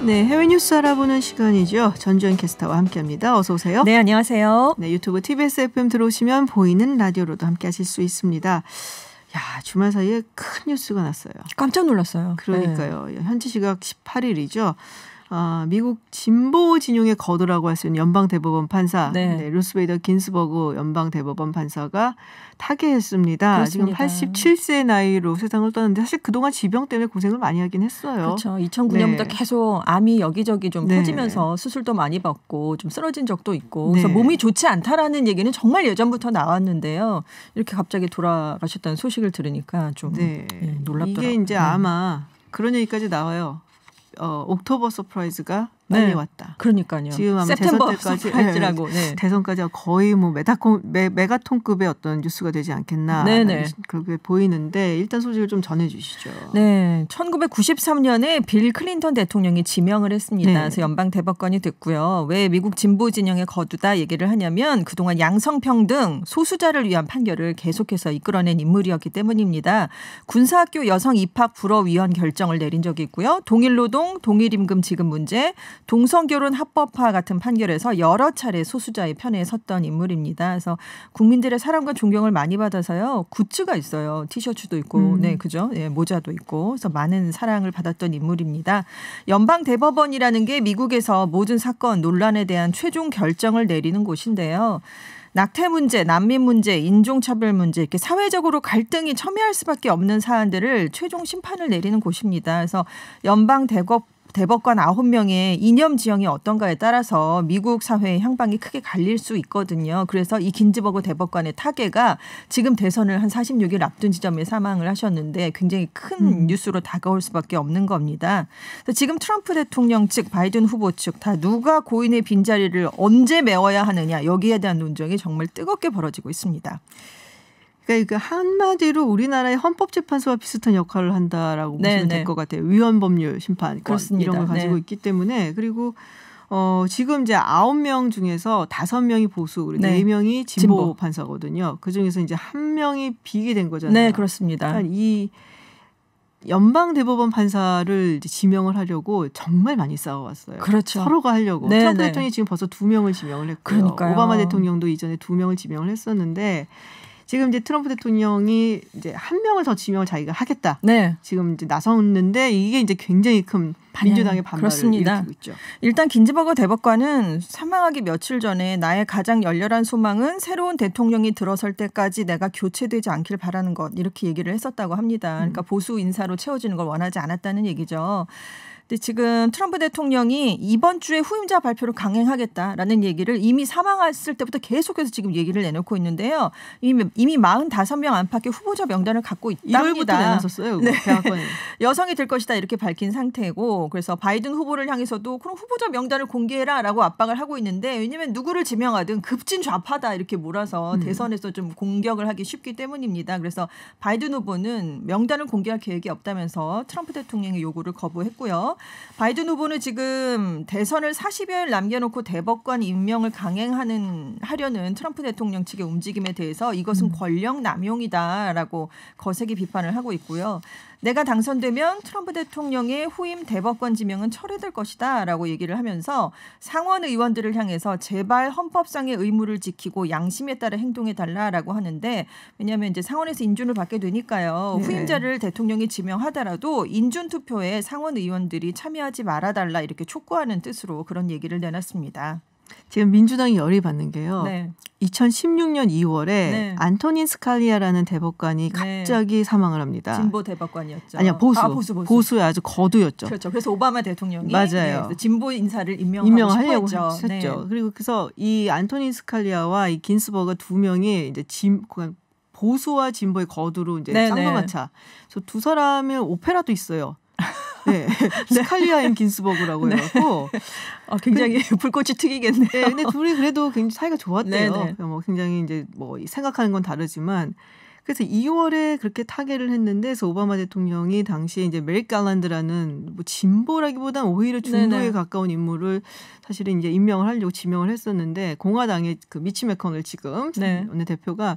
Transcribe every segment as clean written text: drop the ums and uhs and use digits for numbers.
네, 해외 뉴스 알아보는 시간이죠. 전주현 캐스터와 함께합니다. 어서 오세요. 네, 안녕하세요. 네, 유튜브 TBS FM 들어오시면 보이는 라디오로도 함께하실 수 있습니다. 야, 주말 사이에 큰 뉴스가 났어요. 깜짝 놀랐어요. 그러니까요. 네. 현지 시각 18일이죠. 미국 진보 진영의 거두라고 할 수 있는 연방대법원 판사 루스 베이더 긴스버그 연방대법원 판사가 타계했습니다. 그렇습니다. 지금 87세 나이로 세상을 떠났는데 사실 그동안 지병 때문에 고생을 많이 하긴 했어요. 그렇죠. 2009년부터 계속 암이 여기저기 좀 퍼지면서 수술도 많이 받고 좀 쓰러진 적도 있고 그래서 몸이 좋지 않다라는 얘기는 정말 예전부터 나왔는데요. 이렇게 갑자기 돌아가셨다는 소식을 들으니까 좀 놀랍더라고요. 이게 이제 아마 그런 얘기까지 나와요. 옥토버 서프라이즈가 빨리 왔다. 그러니까요. 지금 아마 세프템버 대선 때까지 서프라이즈라고. 대선까지 거의 뭐 메가톤급의 어떤 뉴스가 되지 않겠나. 그렇게 보이는데 일단 소식을 좀 전해주시죠. 네, 1993년에 빌 클린턴 대통령이 지명을 했습니다. 그래서 연방 대법관이 됐고요. 왜 미국 진보 진영의 거두다 얘기를 하냐면 그동안 양성평등 소수자를 위한 판결을 계속해서 이끌어낸 인물이었기 때문입니다. 군사학교 여성 입학 불허 위헌 결정을 내린 적이 있고요. 동일노동, 동일임금 지급 문제, 동성결혼 합법화 같은 판결에서 여러 차례 소수자의 편에 섰던 인물입니다. 그래서 국민들의 사랑과 존경을 많이 받아서요. 굿즈가 있어요. 티셔츠도 있고, 그죠? 모자도 있고, 그래서 많은 사랑을 받았던 인물입니다. 연방 대법원이라는 게 미국에서 모든 사건 논란에 대한 최종 결정을 내리는 곳인데요. 낙태 문제, 난민 문제, 인종차별 문제 이렇게 사회적으로 갈등이 첨예할 수밖에 없는 사안들을 최종 심판을 내리는 곳입니다. 그래서 연방 대법관 9명의 이념 지형이 어떤가에 따라서 미국 사회의 향방이 크게 갈릴 수 있거든요. 그래서 이 긴즈버그 대법관의 타계가 지금 대선을 한 46일 앞둔 지점에 사망을 하셨는데 굉장히 큰 뉴스로 다가올 수밖에 없는 겁니다. 그래서 지금 트럼프 대통령 측, 바이든 후보 측 다 누가 고인의 빈자리를 언제 메워야 하느냐 여기에 대한 논쟁이 정말 뜨겁게 벌어지고 있습니다. 그러니까 한마디로 우리나라의 헌법재판소와 비슷한 역할을 한다라고 보시면 될 것 같아요. 위헌법률 심판권 그렇습니다. 이런 걸 가지고 있기 때문에 그리고 지금 이제 9명 중에서 5명이 보수 그리고 4명이 진보 판사거든요. 그중에서 이제 1명이 비게 된 거잖아요. 네, 그렇습니다. 그러니까 이 연방 대법원 판사를 이제 지명을 하려고 정말 많이 싸워왔어요. 그렇죠. 서로가 하려고. 트럼프 대통령이 지금 벌써 2명을 지명을 했고요. 그러니까요. 오바마 대통령도 이전에 2명을 지명을 했었는데 지금 이제 트럼프 대통령이 이제 1명을 더 지명을 자기가 하겠다. 지금 이제 나섰는데 이게 이제 굉장히 큰 민주당의 반발을 일으키고 있죠. 일단 긴즈버그 대법관은 사망하기 며칠 전에 나의 가장 열렬한 소망은 새로운 대통령이 들어설 때까지 내가 교체되지 않길 바라는 것 이렇게 얘기를 했었다고 합니다. 그러니까 보수 인사로 채워지는 걸 원하지 않았다는 얘기죠. 근데 지금 트럼프 대통령이 이번 주에 후임자 발표를 강행하겠다라는 얘기를 이미 사망했을 때부터 계속해서 지금 얘기를 내놓고 있는데요. 이미 45명 안팎의 후보자 명단을 갖고 있답니다. 1월부터 내놨었어요. 대학원에. 여성이 될 것이다 이렇게 밝힌 상태고 그래서 바이든 후보를 향해서도 그럼 후보자 명단을 공개해라라고 압박을 하고 있는데 왜냐하면 누구를 지명하든 급진 좌파다 이렇게 몰아서 대선에서 좀 공격을 하기 쉽기 때문입니다. 그래서 바이든 후보는 명단을 공개할 계획이 없다면서 트럼프 대통령의 요구를 거부했고요. 바이든 후보는 지금 대선을 40여일 남겨놓고 대법관 임명을 하려는 트럼프 대통령 측의 움직임에 대해서 이것은 권력 남용이다라고 거세게 비판을 하고 있고요. 내가 당선되면 트럼프 대통령의 후임 대법관 지명은 철회될 것이다 라고 얘기를 하면서 상원 의원들을 향해서 제발 헌법상의 의무를 지키고 양심에 따라 행동해달라라고 하는데 왜냐하면 이제 상원에서 인준을 받게 되니까요. 후임자를 대통령이 지명하더라도 인준투표에 상원 의원들이 참여하지 말아달라 이렇게 촉구하는 뜻으로 그런 얘기를 내놨습니다. 지금 민주당이 열이 받는 게요. 2016년 2월에 안토닌 스칼리아라는 대법관이 갑자기 사망을 합니다. 진보 대법관이었죠. 아니요, 보수의 아주 거두였죠. 그렇죠. 그래서 오바마 대통령이 맞아요. 진보 인사를 임명하려고 했죠. 그래서 이 안토닌 스칼리아와 이 긴스버그 2명이 이제 보수와 진보의 거두로 이제 쌍두마차. 그래서 두 사람의 오페라도 있어요. 스칼리아 앤 긴스버그라고 해갖고 굉장히 불꽃이 튀기겠네요. 근데 둘이 그래도 굉장히 사이가 좋았대요. 뭐 굉장히 이제 뭐 생각하는 건 다르지만 그래서 2월에 그렇게 타계를 했는데 그래서 오바마 대통령이 당시에 이제 메릭 갈란드라는 뭐 진보라기보다는 오히려 중도에 가까운 인물을 사실은 이제 임명을 하려고 지명을 했었는데 공화당의 그 미치 매커넬 지금 원내대표가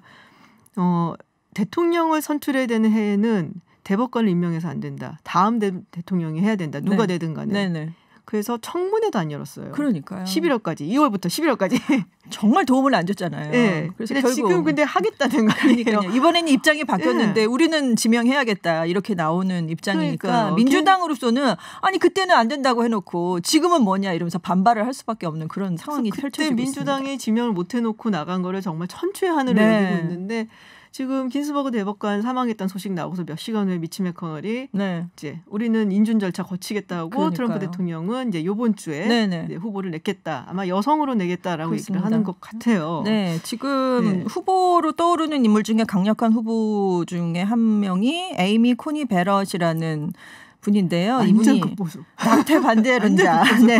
대통령을 선출해야 되는 해에는 대법관을 임명해서 안 된다. 다음 대통령이 해야 된다. 누가 되든 간에. 그래서 청문회도 안 열었어요. 그러니까요. 11월까지 2월부터 11월까지 정말 도움을 안 줬잖아요. 네. 그래서 근데 지금 근데 하겠다는 거 아니에요. 이번에는 입장이 바뀌었는데 우리는 지명해야겠다 이렇게 나오는 입장이니까 그러니까요. 민주당으로서는 아니 그때는 안 된다고 해놓고 지금은 뭐냐 이러면서 반발을 할 수밖에 없는 그런 상황이 펼쳐지고 있습니다. 그때 민주당이 지명을 못 해놓고 나간 거를 정말 천추의 하늘을 여기고 있는데 지금 긴스버그 대법관 사망했다는 소식 나오고서 몇 시간 후에 미치 맥커널이 이제 우리는 인준 절차 거치겠다고 그러니까요. 트럼프 대통령은 이제 이번 주에 이제 후보를 냈겠다. 아마 여성으로 내겠다라고 그렇습니다. 얘기를 하는 것 같아요. 네, 지금 후보로 떠오르는 인물 중에 강력한 후보 중에 한 명이 에이미 코니 베럿이라는 분인데요. 이분이 낙태 반대론자. 네.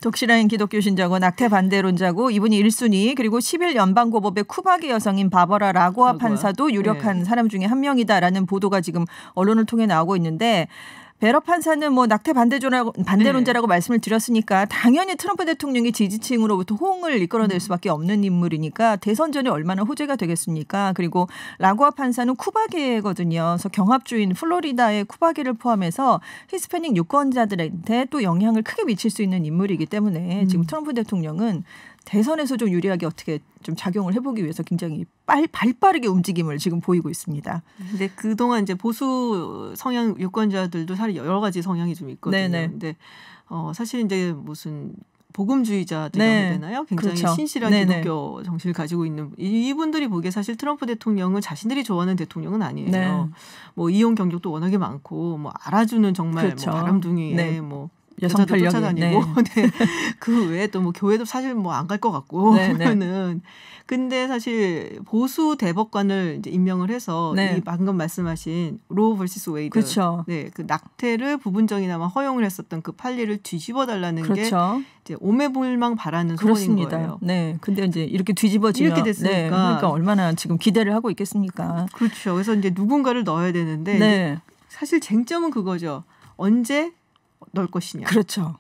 독실한 기독교 신자고 낙태 반대론자고 이분이 1순위 그리고 10일 연방고법의 쿠바계 여성인 바버라 라고아 판사도 유력한 사람 중에 한 명이다라는 보도가 지금 언론을 통해 나오고 있는데 베럿 판사는 뭐 낙태 반대론자라고 말씀을 드렸으니까 당연히 트럼프 대통령의 지지층으로부터 호응을 이끌어낼 수밖에 없는 인물이니까 대선 전에 얼마나 호재가 되겠습니까? 그리고 라고아 판사는 쿠바계거든요. 그래서 경합주인 플로리다의 쿠바계를 포함해서 히스패닉 유권자들한테 또 영향을 크게 미칠 수 있는 인물이기 때문에 지금 트럼프 대통령은 대선에서 좀 유리하게 어떻게 좀 작용을 해보기 위해서 굉장히 발빠르게 움직임을 지금 보이고 있습니다. 근데 그동안 이제 보수 성향 유권자들도 사실 여러 가지 성향이 좀 있거든요. 근데 사실 이제 무슨 복음주의자들이라고 해야 되나요? 굉장히 신실한 기독교 정신을 가지고 있는 이분들이 보기에 사실 트럼프 대통령은 자신들이 좋아하는 대통령은 아니에요. 뭐 이혼 경력도 워낙에 많고 뭐 알아주는 정말 뭐 바람둥이에 뭐 여성 편력이 쫓아다니고 그 외에 또 뭐 교회도 사실 뭐 안 갈 것 같고 그러면은 근데 사실 보수 대법관을 이제 임명을 해서 이 방금 말씀하신 로 vs 웨이드 그 낙태를 부분적이나마 허용을 했었던 그 판례를 뒤집어 달라는 게 이제 오매불망 바라는 소원인 거예요. 네, 근데 이제 이렇게 뒤집어지면 이렇게 됐으니까 그러니까 얼마나 지금 기대를 하고 있겠습니까? 그렇죠. 그래서 이제 누군가를 넣어야 되는데 이제 사실 쟁점은 그거죠. 언제 넣을 것이냐. 그렇죠.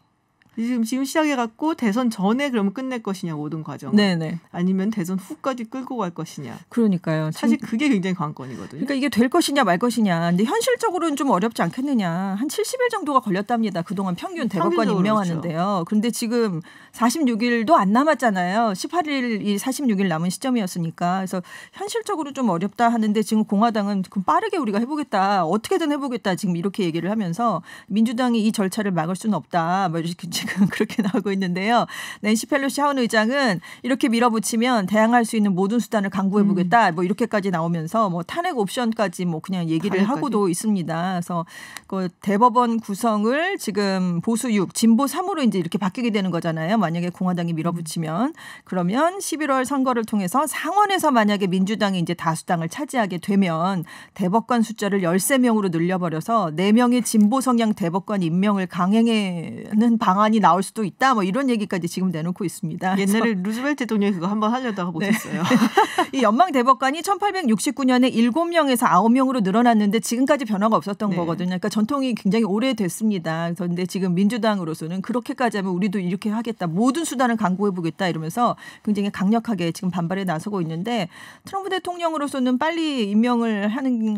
지금 시작해갖고 대선 전에 그러면 끝낼 것이냐 모든 과정을. 아니면 대선 후까지 끌고 갈 것이냐. 그러니까요. 사실 그게 굉장히 관건이거든요. 그러니까 이게 될 것이냐 말 것이냐. 근데 현실적으로는 좀 어렵지 않겠느냐. 한 70일 정도가 걸렸답니다. 그동안 평균 대법관 임명하는데요. 그렇죠. 그런데 지금 46일도 안 남았잖아요. 18일이 46일 남은 시점이었으니까. 그래서 현실적으로 좀 어렵다 하는데 지금 공화당은 그럼 빠르게 우리가 해보겠다. 어떻게든 해보겠다. 지금 이렇게 얘기를 하면서 민주당이 이 절차를 막을 수는 없다. 뭐 이렇게 지금 그렇게 나오고 있는데요. 낸시 펠로시 하원 의장은 이렇게 밀어붙이면 대항할 수 있는 모든 수단을 강구해보겠다. 뭐 이렇게까지 나오면서 뭐 탄핵 옵션까지 뭐 그냥 얘기를 하고도 있습니다. 그래서 그 대법원 구성을 지금 보수 6, 진보 3으로 이제 이렇게 바뀌게 되는 거잖아요. 만약에 공화당이 밀어붙이면 그러면 11월 선거를 통해서 상원에서 만약에 민주당이 이제 다수당을 차지하게 되면 대법관 숫자를 13명으로 늘려버려서 4명의 진보 성향 대법관 임명을 강행하는 방안이 나올 수도 있다. 뭐 이런 얘기까지 지금 내놓고 있습니다. 옛날에 루즈벨트 대통령이 그거 한번 하려다가 못했어요. 이 연방 대법관이 1869년에 7명에서 9명으로 늘어났는데 지금까지 변화가 없었던 거거든요. 그러니까 전통이 굉장히 오래됐습니다. 그런데 지금 민주당으로서는 그렇게까지 하면 우리도 이렇게 하겠다. 모든 수단을 강구해보겠다 이러면서 굉장히 강력하게 지금 반발에 나서고 있는데 트럼프 대통령으로서는 빨리 임명을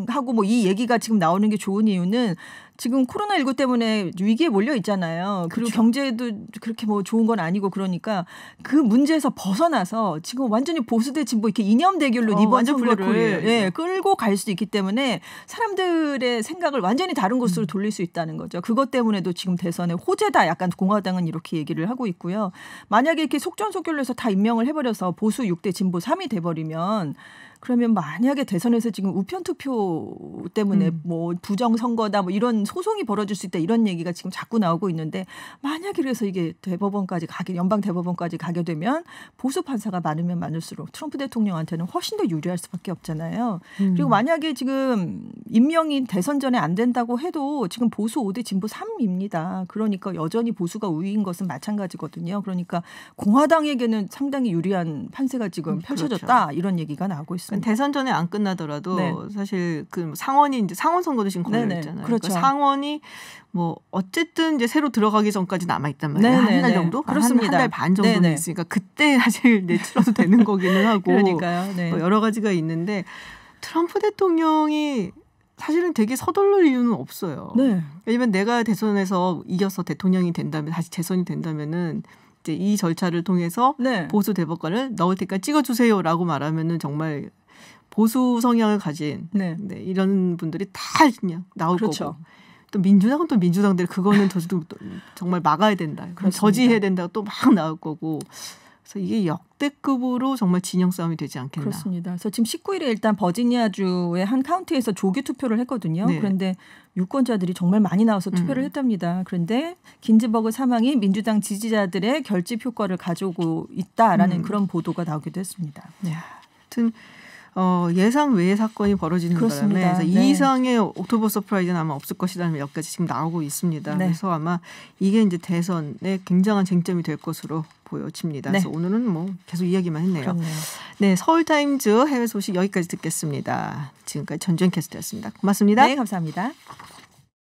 하고 뭐 이 얘기가 지금 나오는 게 좋은 이유는 지금 코로나19 때문에 위기에 몰려 있잖아요. 그리고 그렇죠. 경제도 그렇게 뭐 좋은 건 아니고 그러니까 그 문제에서 벗어나서 지금 완전히 보수 대 진보 이렇게 이념 대결로 이번 선거를 끌고 갈 수 있기 때문에 사람들의 생각을 완전히 다른 곳으로 돌릴 수 있다는 거죠. 그것 때문에도 지금 대선에 호재다 약간 공화당은 이렇게 얘기를 하고 있고요. 만약에 이렇게 속전속결로 해서 다 임명을 해버려서 보수 6대 진보 3이 돼버리면 그러면 만약에 대선에서 지금 우편 투표 때문에 뭐 부정 선거다 뭐 이런 소송이 벌어질 수 있다 이런 얘기가 지금 자꾸 나오고 있는데 만약에 그래서 이게 대법원까지 연방 대법원까지 가게 되면 보수 판사가 많으면 많을수록 트럼프 대통령한테는 훨씬 더 유리할 수밖에 없잖아요. 그리고 만약에 지금 임명이 대선 전에 안 된다고 해도 지금 보수 5대 진보 3입니다. 그러니까 여전히 보수가 우위인 것은 마찬가지거든요. 그러니까 공화당에게는 상당히 유리한 판세가 지금 펼쳐졌다 그렇죠. 이런 얘기가 나오고 있습니다. 대선 전에 안 끝나더라도 사실 그 상원이 이제 상원 선거도 지금 걸려 있잖아요. 그렇죠. 그러니까 상원이 뭐 어쨌든 이제 새로 들어가기 전까지 남아 있단 말이에요. 한 달 정도? 그렇습니다. 한 달 반 정도는 있으니까 그때 사실 내치러도 되는 거기는 하고 그러니까요. 뭐 여러 가지가 있는데 트럼프 대통령이 사실은 되게 서둘를 이유는 없어요. 네. 왜냐면 내가 대선에서 이겨서 대통령이 된다면 다시 재선이 된다면은 이제 이 절차를 통해서 네. 보수 대법관을 넣을 때까지 찍어주세요라고 말하면은 정말 보수 성향을 가진 네. 네, 이런 분들이 다 그냥 나올 그렇죠. 거고 또 민주당은 또 민주당들 그거는 정말 막아야 된다. 저지해야 된다고 또 막 나올 거고 그래서 이게 역대급으로 정말 진영 싸움이 되지 않겠나. 그렇습니다. 그래서 지금 19일에 일단 버지니아주의 한 카운티에서 조기 투표를 했거든요. 네. 그런데 유권자들이 정말 많이 나와서 투표를 했답니다. 그런데 긴즈버그 사망이 민주당 지지자들의 결집 효과를 가져오고 있다라는 그런 보도가 나오기도 했습니다. 네. 하여튼 예상 외의 사건이 벌어지는 그렇습니다. 바람에 그래서 네. 이 이상의 옥토버 서프라이즈는 아마 없을 것이라는 몇 가지 지금 나오고 있습니다. 네. 그래서 아마 이게 이제 대선의 굉장한 쟁점이 될 것으로 보여집니다. 네. 그래서 오늘은 뭐 계속 이야기만 했네요. 그렇네요. 네, 서울타임즈 해외 소식 여기까지 듣겠습니다. 지금까지 전주현 캐스터였습니다. 고맙습니다. 네, 감사합니다.